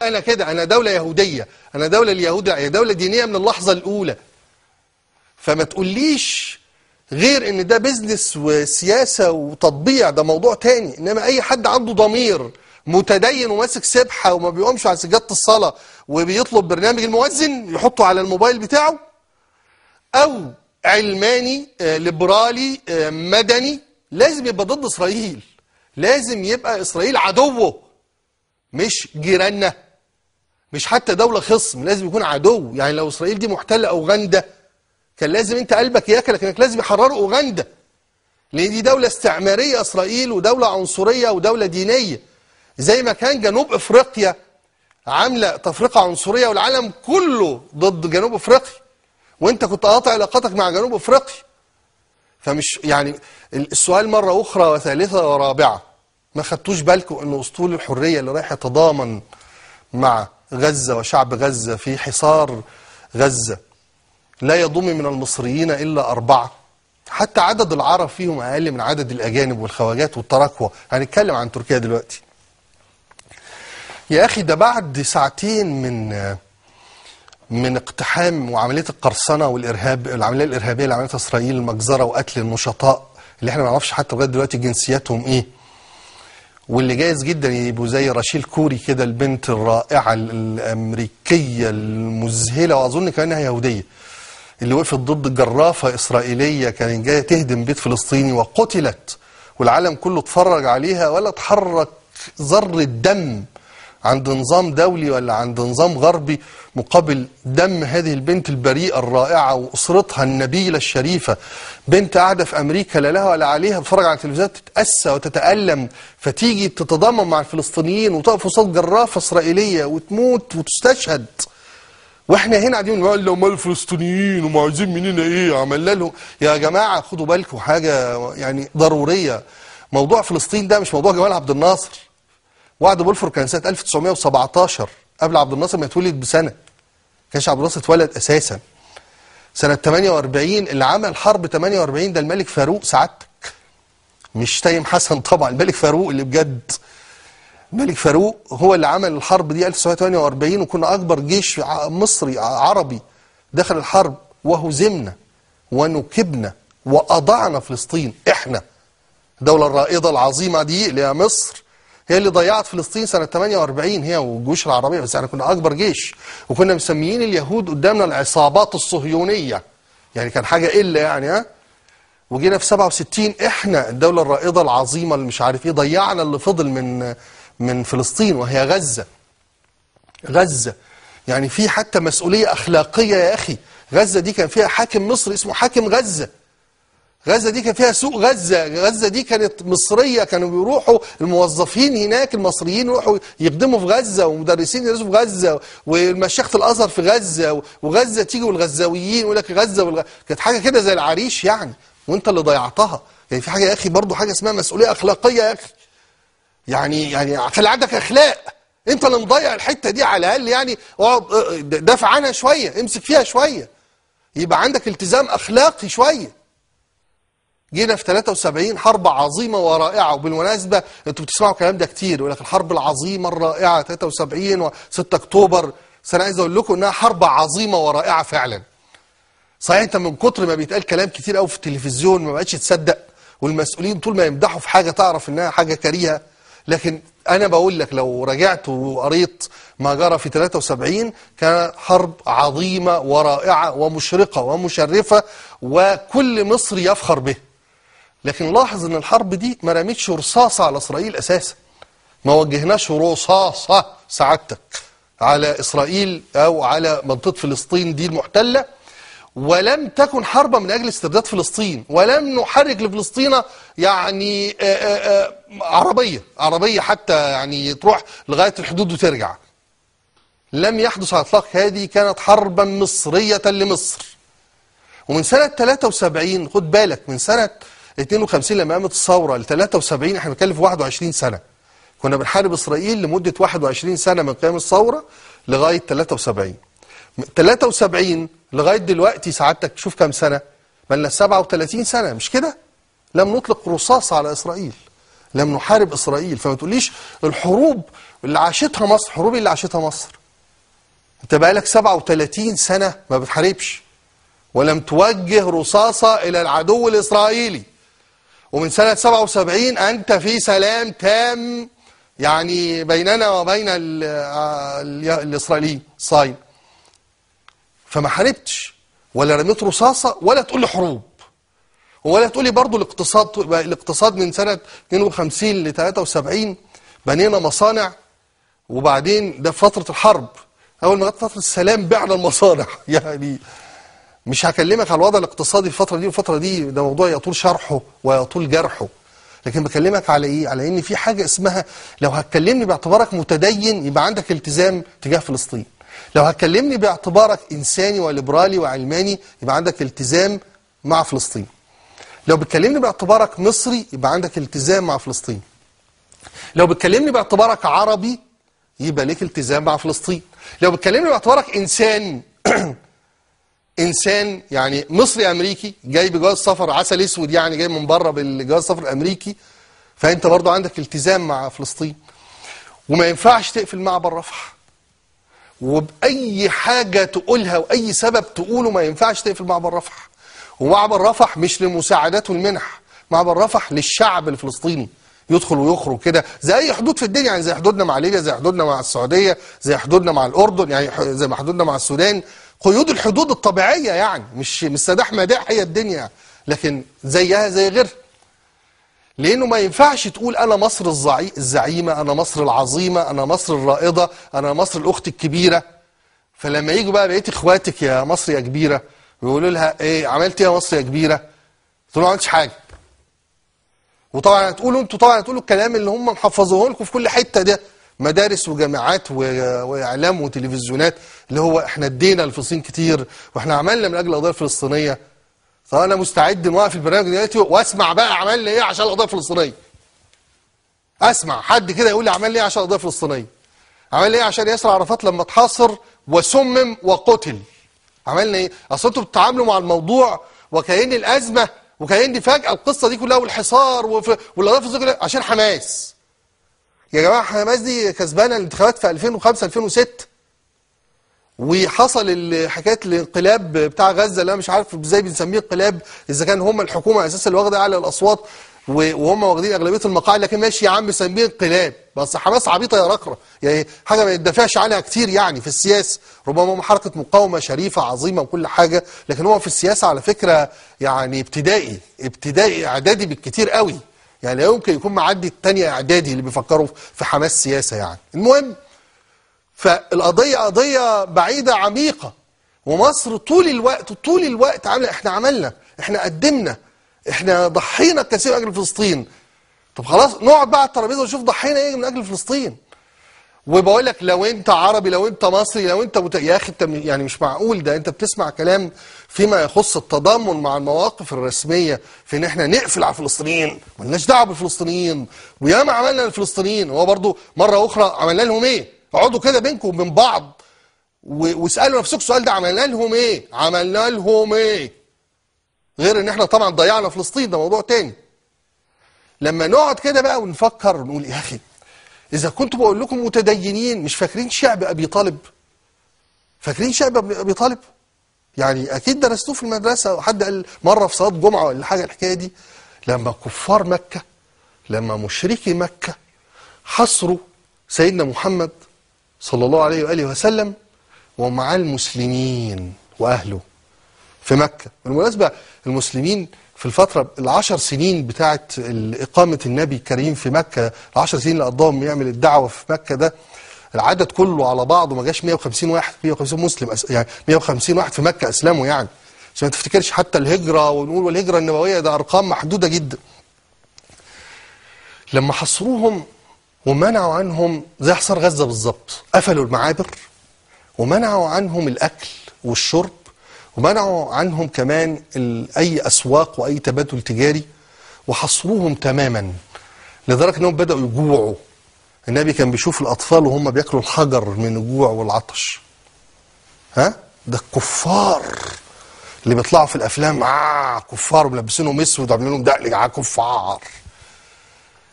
أنا كده، أنا دولة يهودية، أنا دولة اليهود، هي دولة دينية من اللحظة الأولى. فما تقوليش غير إن ده بيزنس وسياسة وتطبيع، ده موضوع تاني. إنما أي حد عنده ضمير متدين وماسك سبحة وما بيقومش على سجادة الصلاة وبيطلب برنامج المؤذن يحطه على الموبايل بتاعه، أو علماني ليبرالي مدني، لازم يبقى ضد إسرائيل. لازم يبقى إسرائيل عدوه مش جيراننا، مش حتى دولة خصم، لازم يكون عدو. يعني لو إسرائيل دي محتلة أوغندا كان لازم أنت قلبك ياكلك إنك لازم يحرروا أوغندا، لأن دي دولة استعمارية إسرائيل، ودولة عنصرية ودولة دينية. زي ما كان جنوب إفريقيا عاملة تفرقة عنصرية والعالم كله ضد جنوب إفريقيا، وأنت كنت قاطع علاقتك مع جنوب إفريقيا. فمش يعني السؤال مرة أخرى وثالثة ورابعة، ما خدتوش بالكم أن أسطول الحرية اللي رايح يتضامن مع غزة وشعب غزة في حصار غزة لا يضم من المصريين إلا 4، حتى عدد العرب فيهم أقل من عدد الأجانب والخواجات والتراكوة. هنتكلم عن تركيا دلوقتي. يا أخي ده بعد ساعتين من اقتحام وعملية القرصنة والإرهاب، العملية الإرهابية اللي عملتها إسرائيل، المجزرة وقتل النشطاء اللي احنا ما نعرفش حتى لغاية دلوقتي جنسياتهم إيه، واللي جايز جدا يبقوا زي راشيل كوري كده، البنت الرائعة الأمريكية المذهلة وأظن كأنها يهودية، اللي وقفت ضد جرافة إسرائيلية كانت جاية تهدم بيت فلسطيني وقتلت، والعالم كله اتفرج عليها ولا تحرك ذرة دم عند نظام دولي ولا عند نظام غربي مقابل دم هذه البنت البريئة الرائعة وأسرتها النبيلة الشريفة. بنت قاعدة في أمريكا لا لها ولا عليها، بتتفرج على التلفزيون تتأسى وتتألم، فتيجي تتضامن مع الفلسطينيين وتقف قصاد جرافة إسرائيلية وتموت وتستشهد. واحنا هنا قاعدين نقول لهم الفلسطينيين وما عايزين مننا ايه، عملنا لهم. يا جماعة خدوا بالكم حاجة يعني ضرورية، موضوع فلسطين ده مش موضوع جمال عبد الناصر. وعد بلفور كان سنة 1917 قبل عبد الناصر ما يتولد بسنة، كانش عبد الناصر اتولد أساسا. سنة 48 اللي عمل حرب 48 ده الملك فاروق سعادتك، مش تايم حسن طبعا، الملك فاروق اللي بجد. الملك فاروق هو اللي عمل الحرب دي 1948، وكنا أكبر جيش مصري عربي دخل الحرب وهزمنا ونكبنا وأضعنا فلسطين. احنا الدولة الرائدة العظيمة دي اللي هي مصر هي اللي ضيعت فلسطين سنة 48، هي والجيوش العربية، بس احنا كنا أكبر جيش، وكنا مسميين اليهود قدامنا العصابات الصهيونية، يعني كان حاجة إلا يعني ها. وجينا في 67 احنا الدولة الرائدة العظيمة اللي مش عارف ايه، ضيعنا اللي فضل من فلسطين وهي غزة. غزة يعني في حتى مسؤولية أخلاقية يا أخي. غزة دي كان فيها حاكم مصري اسمه حاكم غزة. غزة دي كان فيها سوق غزة. غزة دي كانت مصرية، كانوا بيروحوا الموظفين هناك المصريين يروحوا يخدموا في غزة، ومدرسين يدرسوا في غزة، ومشيخة الأزهر في غزة، وغزة تيجي والغزاويين يقول لك غزة كانت حاجة كده زي العريش يعني، وانت اللي ضيعتها. يعني في حاجة يا أخي برضو، حاجة اسمها مسؤولية أخلاقية يا أخي. يعني خلي عندك أخلاق، انت اللي مضيع الحتة دي. على الأقل يعني اقعد دافع عنها شوية، امسك فيها شوية، يبقى عندك التزام أخلاقي شوية. جينا في 73 حرب عظيمة ورائعة، وبالمناسبة انتوا بتسمعوا الكلام ده كتير، يقول لك الحرب العظيمة الرائعة 73 و6 أكتوبر. بس أنا عايز أقول لكم إنها حرب عظيمة ورائعة فعلا. صحيح أنت من كتر ما بيتقال كلام كتير قوي في التلفزيون ما بقتش تصدق، والمسؤولين طول ما يمدحوا في حاجة تعرف إنها حاجة كريهة. لكن أنا بقول لك لو رجعت وقريت ما جرى في 73 كان حرب عظيمة ورائعة ومشرقة ومشرفة، وكل مصري يفخر به. لكن لاحظ ان الحرب دي ما رميتش رصاصة على اسرائيل اساسا، ما وجهناش رصاصة سعادتك على اسرائيل او على منطقة فلسطين دي المحتلة، ولم تكن حربا من اجل استرداد فلسطين، ولم نحرك لفلسطين يعني عربية حتى يعني تروح لغاية الحدود وترجع. لم يحدث على الاطلاق، هذه كانت حربا مصرية لمصر. ومن سنة 73 خد بالك، من سنة 52 لما قامت الثورة ل 73 احنا بنتكلم في 21 سنة. كنا بنحارب اسرائيل لمدة 21 سنة من قيام الثورة لغاية 73. 73 لغاية دلوقتي سعادتك شوف كام سنة؟ بلنا 37 سنة مش كده؟ لم نطلق رصاص على اسرائيل، لم نحارب اسرائيل. فما تقوليش الحروب اللي عاشتها مصر، حروب اللي عاشتها مصر. انت بقالك 37 سنة ما بتحاربش ولم توجه رصاصة إلى العدو الإسرائيلي، ومن سنة 77 أنت في سلام تام يعني بيننا وبين الإسرائيليين الصهاينة. فما حاربتش ولا رميت رصاصة ولا تقول لي حروب، ولا تقول لي برضه الاقتصاد من سنة 52 ل 73 بنينا مصانع، وبعدين ده في فترة الحرب، أول ما جت فترة السلام بعنا المصانع. يعني مش هكلمك على الوضع الاقتصادي الفترة دي والفترة دي، ده موضوع يطول شرحه ويطول جرحه، لكن بكلمك على ايه؟ على ان في حاجة اسمها لو هتكلمني باعتبارك متدين يبقى عندك التزام تجاه فلسطين، لو هتكلمني باعتبارك انساني وليبرالي وعلماني يبقى عندك التزام مع فلسطين، لو بتكلمني باعتبارك مصري يبقى عندك التزام مع فلسطين، لو بتكلمني باعتبارك عربي يبقى ليك التزام مع فلسطين، لو بتكلمني باعتبارك انسان انسان يعني مصري امريكي جاي بجواز سفر عسل اسود، يعني جاي من بره بالجواز سفر الامريكي، فانت برضو عندك التزام مع فلسطين. وما ينفعش تقفل معبر رفح، وباي حاجه تقولها واي سبب تقوله ما ينفعش تقفل معبر رفح. ومعبر رفح مش للمساعدات والمنح، معبر رفح للشعب الفلسطيني يدخل ويخرج كده زي اي حدود في الدنيا، يعني زي حدودنا مع ليبيا، زي حدودنا مع السعوديه، زي حدودنا مع الاردن، يعني زي ما حدودنا مع السودان، قيود الحدود الطبيعيه، يعني مش سداح مداح هي الدنيا، لكن زيها زي غيرها. لانه ما ينفعش تقول انا مصر الزعيمه، انا مصر العظيمه، انا مصر الرائده، انا مصر الاخت الكبيره، فلما يجوا بقى بقيت اخواتك يا مصر يا كبيره ويقولوا لها ايه عملت ايه يا مصر يا كبيره؟ تقول ما عملتش حاجه. وطبعا هتقولوا انتوا طبعا هتقولوا الكلام اللي هم محفظوه لكم في كل حته ده، مدارس وجامعات واعلام وتلفزيونات، اللي هو احنا ادينا لفلسطين كتير واحنا عملنا من اجل القضيه الفلسطينيه. طب انا مستعد نوقف البرنامج دلوقتي واسمع بقى عملنا ايه عشان القضيه الفلسطينيه. اسمع حد كده يقول لي عملنا ايه عشان القضيه الفلسطينيه. عملنا ايه عشان ياسر عرفات لما اتحاصر وسمم وقتل. عملنا ايه؟ اصل انتوا بتتعاملوا مع الموضوع وكأن الازمه وكأن فجأة القصة دي كلها والحصار والقضايا الفلسطينية عشان حماس. يا جماعة حماس دي كسبانة الانتخابات في 2005 2006 وحصل حكاية الانقلاب بتاع غزة اللي انا مش عارف ازاي بنسميه انقلاب، اذا كان هم الحكومة اساسا اللي واخدة اعلى الاصوات وهم واخدين اغلبية المقاعد، لكن ماشي يا عم سميه انقلاب، بس حماس عبيطة يا رقرة، يعني حاجة ما يدافعش عنها كتير يعني في السياسة، ربما هم حركة مقاومة شريفة عظيمة وكل حاجة، لكن هو في السياسة على فكرة يعني ابتدائي اعدادي بالكتير قوي، يعني لا يمكن يكون معدي الثانيه اعدادي اللي بيفكروا في حماس سياسه يعني. المهم فالقضيه قضيه بعيده عميقه، ومصر طول الوقت عامله احنا عملنا، احنا قدمنا، احنا ضحينا كثير من اجل فلسطين. طب خلاص نقعد بقى على الترابيزه ونشوف ضحينا ايه من اجل فلسطين. وبقول لك لو انت عربي، لو انت مصري، لو انت يا اخي انت يعني مش معقول ده انت بتسمع كلام فيما يخص التضامن مع المواقف الرسميه في ان احنا نقفل على الفلسطينيين، مالناش دعوه بالفلسطينيين، وياما عملنا للفلسطينيين، هو برضو مره اخرى عملنا لهم ايه؟ اقعدوا كده بينكم وبين بعض واسالوا نفسكم السؤال ده، عملنا لهم ايه؟ عملنا لهم ايه؟ غير ان احنا طبعا ضيعنا فلسطين، ده موضوع تاني. لما نقعد كده بقى ونفكر ونقول يا اخي إذا كنت بقول لكم متدينين، مش فاكرين شعب أبي طالب؟ فاكرين شعب أبي طالب؟ يعني أكيد درستوه في المدرسة، وحد قال مرة في صلاة جمعة ولا حاجة الحكاية دي، لما كفار مكة، لما مشركي مكة حصروا سيدنا محمد صلى الله عليه وآله وسلم ومع المسلمين وأهله في مكة. بالمناسبة المسلمين في الفترة ال10 سنين بتاعت إقامة النبي الكريم في مكة، ال10 سنين اللي قضاهم يعمل الدعوة في مكة ده، العدد كله على بعضه ما جاش 150 واحد، 150 مسلم يعني 150 واحد في مكة أسلموا يعني، عشان ما تفتكرش حتى الهجرة ونقول والهجرة النبوية ده أرقام محدودة جدا. لما حصروهم ومنعوا عنهم زي حصار غزة بالظبط، قفلوا المعابر ومنعوا عنهم الأكل والشرب ومنعوا عنهم كمان أي أسواق وأي تبادل تجاري، وحصروهم تماما لدرجة أنهم بدأوا يجوعوا. النبي كان بيشوف الأطفال وهم بيأكلوا الحجر من الجوع والعطش. ها؟ ده الكفار اللي بيطلعوا في الأفلام كفار وملبسينهم اسود وعاملين لهم دقن كفار.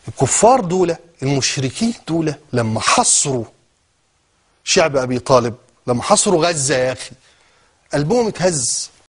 الكفار دول المشركين دول لما حصروا شعب أبي طالب، لما حصروا غزة يا أخي قلبهم اتهز.